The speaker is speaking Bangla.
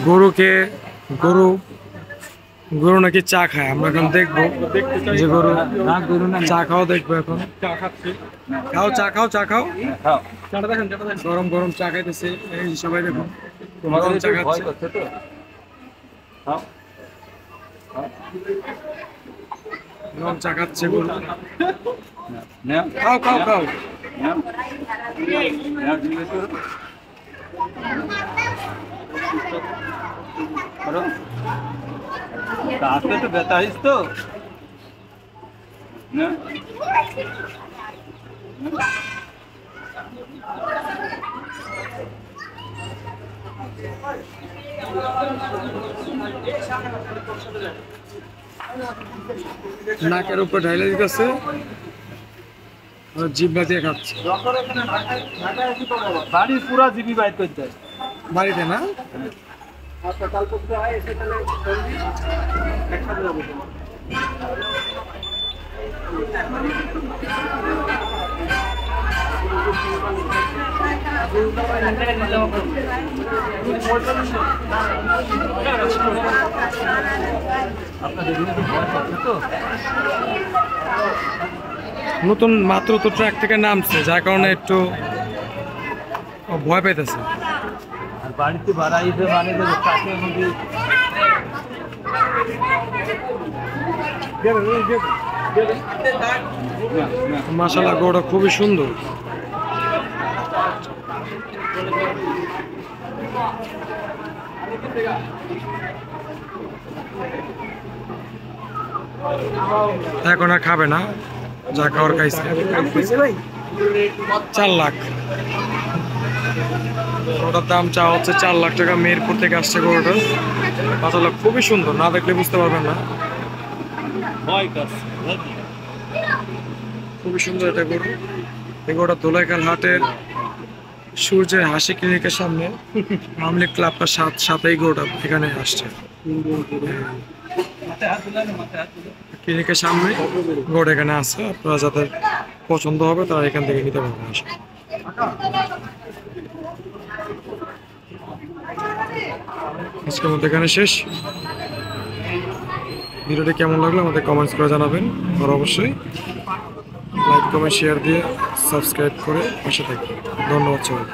গরুকে গরু গরু নাকি চা খায়। আমরা এখন দেখবো যে গরু চা খাও, দেখবো এখন। খাও চা খাও, চা খাও, গরম গরম চা খাইতেছে এই সবাই। দেখুন গরম চা খাচ্ছে, গরম চা খাচ্ছে গরু। খাও খাও খাও। তো ব্যথা হইস তো না। নাকের উপর ঢাইলে দিতেছে, জিব্বা দিয়ে খাচ্ছে। বাড়ির পুরা জিবি বাইর করতে বাড়িতে না? নতুন মাত্র তো ট্র্যাক থেকে নামছে, যার কারণে একটু ভয় পাইতেছে। আর বাড়িতে বাড়াইতে মানে মাশাআল্লাহ গরুটা খুবই সুন্দর। এখন আর খাবে না, যা খাওয়ার খাইছে। 4 লাখ ওটার দাম চাওয়া হচ্ছে, 4 লাখ টাকা। মেহেরপুর থেকে আসছে গরুটা। মাশাআল্লাহ খুবই সুন্দর, না দেখলে বুঝতে পারবেন না। খুবই সুন্দর এটা গরু। এই গরুটা ধোলাইখাল হাটের সূর্যের হাসি ক্লিনিকের সামনে আমলি ক্লাবটার সাথেই গরুটা এখানে আসছে। ক্লিনিকের সামনে গরুটা এখানে আছে। আপনারা যাদের পছন্দ হবে তারা এখান থেকে নিতে পারবেন। আজকের মতো এখানে শেষ। ভিডিওটি কেমন লাগলো আমাদের কমেন্টস করে জানাবেন, আর অবশ্যই লাইক কমেন্ট শেয়ার দিয়ে সাবস্ক্রাইব করে পাশে থাকবেন। ধন্যবাদ সবাই।